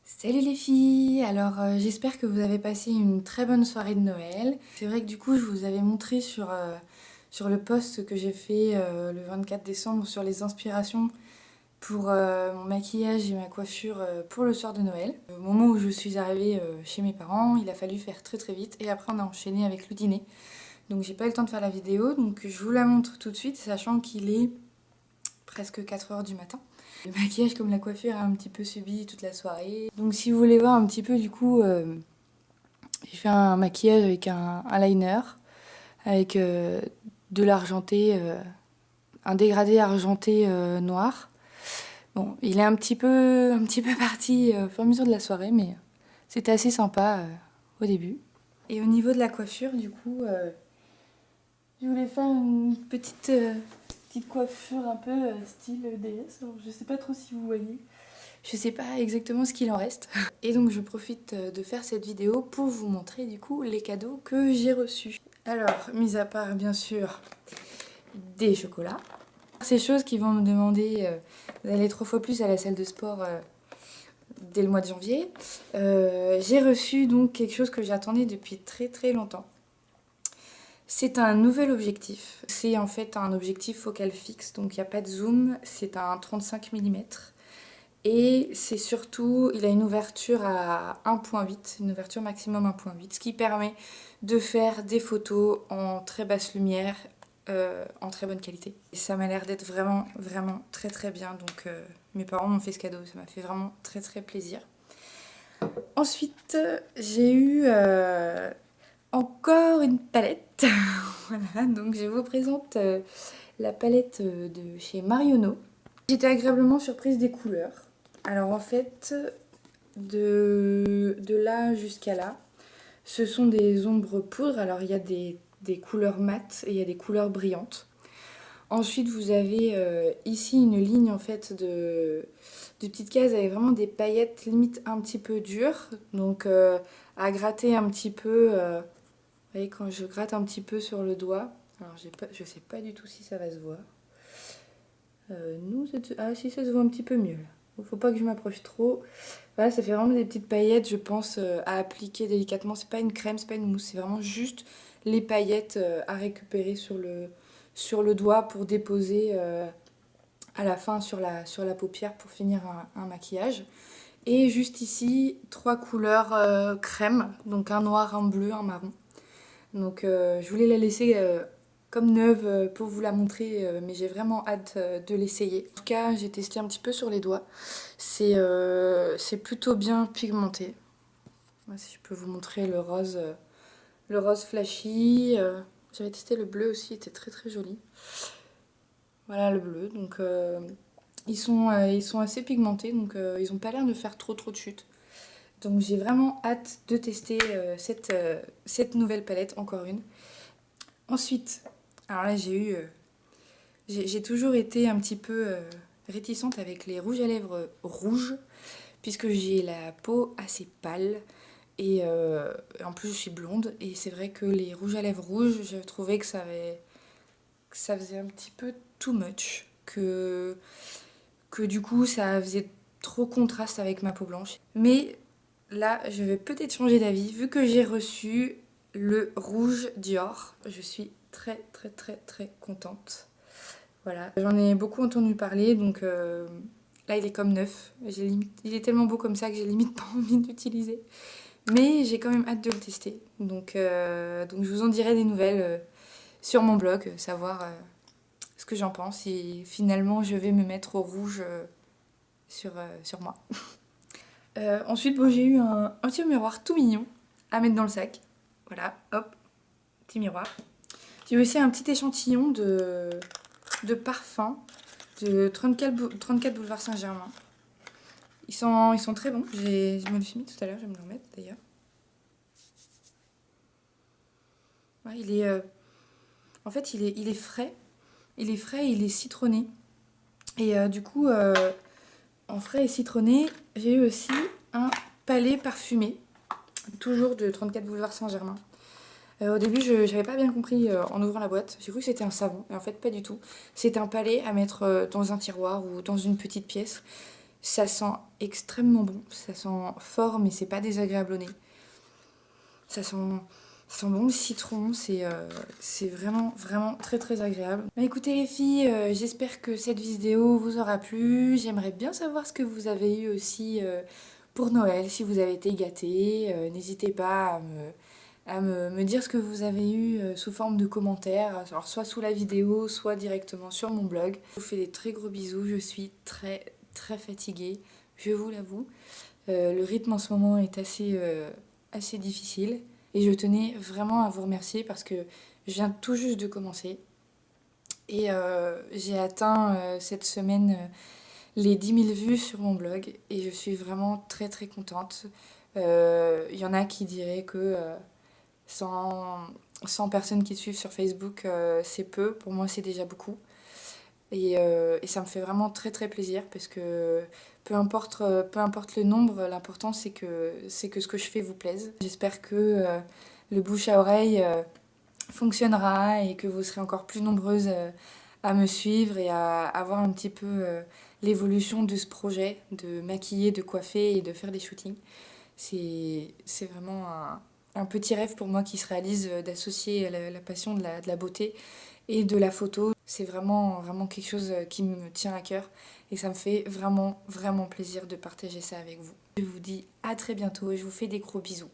Salut les filles! Alors j'espère que vous avez passé une très bonne soirée de Noël. C'est vrai que du coup je vous avais montré sur le post que j'ai fait le 24 décembre sur les inspirations pour mon maquillage et ma coiffure pour le soir de Noël. Au moment où je suis arrivée chez mes parents, il a fallu faire très très vite et après on a enchaîné avec le dîner. Donc j'ai pas eu le temps de faire la vidéo, donc je vous la montre tout de suite sachant qu'il est presque 4 heures du matin. Le maquillage comme la coiffure a un petit peu subi toute la soirée. Donc si vous voulez voir un petit peu du coup, j'ai fait un maquillage avec un liner, avec de l'argenté, un dégradé argenté noir. Bon, il est un petit peu parti au fur et à mesure de la soirée, mais c'était assez sympa au début. Et au niveau de la coiffure, du coup, je voulais faire une petite coiffure un peu style déesse. Alors, je sais pas trop si vous voyez. Je sais pas exactement ce qu'il en reste. Et donc je profite de faire cette vidéo pour vous montrer du coup les cadeaux que j'ai reçus. Alors, mis à part bien sûr des chocolats. Ces choses qui vont me demander d'aller 3 fois plus à la salle de sport dès le mois de janvier. J'ai reçu donc quelque chose que j'attendais depuis très très longtemps. C'est un nouvel objectif. C'est en fait un objectif focal fixe, donc il n'y a pas de zoom. C'est un 35 mm. Et c'est surtout, il a une ouverture à 1.8, une ouverture maximum 1.8, ce qui permet de faire des photos en très basse lumière, en très bonne qualité. Et ça m'a l'air d'être vraiment, vraiment très très bien. Donc mes parents m'ont fait ce cadeau, ça m'a fait vraiment très très plaisir. Ensuite, j'ai eu encore une palette. Voilà, donc je vous présente la palette de chez Marionneau. J'étais agréablement surprise des couleurs. Alors en fait, de là jusqu'à là, ce sont des ombres poudre. Alors il y a des couleurs mates et il y a des couleurs brillantes. Ensuite, vous avez ici une ligne en fait de petites cases avec vraiment des paillettes limite un petit peu dures. Donc à gratter un petit peu, vous voyez quand je gratte un petit peu sur le doigt. Alors je sais pas du tout si ça va se voir. Ah si, ça se voit un petit peu mieux là. Faut pas que je m'approche trop. Voilà, ça fait vraiment des petites paillettes, je pense, à appliquer délicatement. C'est pas une crème, c'est pas une mousse, c'est vraiment juste les paillettes à récupérer sur le doigt pour déposer à la fin sur la paupière pour finir un maquillage. Et juste ici, 3 couleurs crème, donc un noir, un bleu, un marron. Donc je voulais la laisser comme neuve pour vous la montrer, mais j'ai vraiment hâte de l'essayer. En tout cas, j'ai testé un petit peu sur les doigts. C'est plutôt bien pigmenté. Moi, si je peux vous montrer le rose flashy. J'avais testé le bleu aussi, il était très très joli. Voilà le bleu. Donc ils sont assez pigmentés, donc ils n'ont pas l'air de faire trop trop de chute. Donc j'ai vraiment hâte de tester cette nouvelle palette, encore une. Ensuite, alors là j'ai toujours été un petit peu réticente avec les rouges à lèvres rouges, puisque j'ai la peau assez pâle et en plus je suis blonde. Et c'est vrai que les rouges à lèvres rouges, je trouvais que ça faisait un petit peu too much, que du coup ça faisait trop contraste avec ma peau blanche. Mais là, je vais peut-être changer d'avis, vu que j'ai reçu le rouge Dior. Je suis très très très très contente. Voilà, j'en ai beaucoup entendu parler, donc là il est comme neuf. Il est tellement beau comme ça que j'ai limite pas envie d'utiliser. Mais j'ai quand même hâte de le tester. Donc je vous en dirai des nouvelles sur mon blog, savoir ce que j'en pense. Et finalement, je vais me mettre au rouge sur moi. Ensuite, bon, j'ai eu un petit miroir tout mignon à mettre dans le sac. Voilà, hop, petit miroir. J'ai aussi un petit échantillon de parfum de 34 boulevard Saint-Germain. Ils sont très bons. Je me le suis mis tout à l'heure, je vais me le remettre d'ailleurs. Ouais, en fait, il est frais. Il est frais et il est citronné. Et du coup, en frais et citronné, j'ai eu aussi un palais parfumé. Toujours de 34 boulevard Saint-Germain. Au début, je n'avais pas bien compris en ouvrant la boîte. J'ai cru que c'était un savon, et en fait, pas du tout. C'est un palais à mettre dans un tiroir ou dans une petite pièce. Ça sent extrêmement bon, ça sent fort mais c'est pas désagréable au nez. Ça sent, ça sent bon le citron, c'est vraiment vraiment très très agréable. Bah, écoutez les filles, j'espère que cette vidéo vous aura plu. J'aimerais bien savoir ce que vous avez eu aussi pour Noël, si vous avez été gâtés. N'hésitez pas à me dire ce que vous avez eu sous forme de commentaires, alors soit sous la vidéo, soit directement sur mon blog. Je vous fais des très gros bisous, je suis très très fatiguée, je vous l'avoue. Le rythme en ce moment est assez difficile et je tenais vraiment à vous remercier parce que je viens tout juste de commencer et j'ai atteint cette semaine les 10 000 vues sur mon blog et je suis vraiment très très contente. Il y en a qui diraient que 100, 100 personnes qui suivent sur Facebook, c'est peu. Pour moi, c'est déjà beaucoup. Et ça me fait vraiment très très plaisir parce que peu importe le nombre, l'important c'est que ce que je fais vous plaise. J'espère que le bouche à oreille fonctionnera et que vous serez encore plus nombreuses à me suivre et à voir un petit peu l'évolution de ce projet, de maquiller, de coiffer et de faire des shootings. C'est vraiment un petit rêve pour moi qui se réalise d'associer la passion de la beauté et de la photo. C'est vraiment, vraiment quelque chose qui me tient à cœur et ça me fait vraiment, vraiment plaisir de partager ça avec vous. Je vous dis à très bientôt et je vous fais des gros bisous.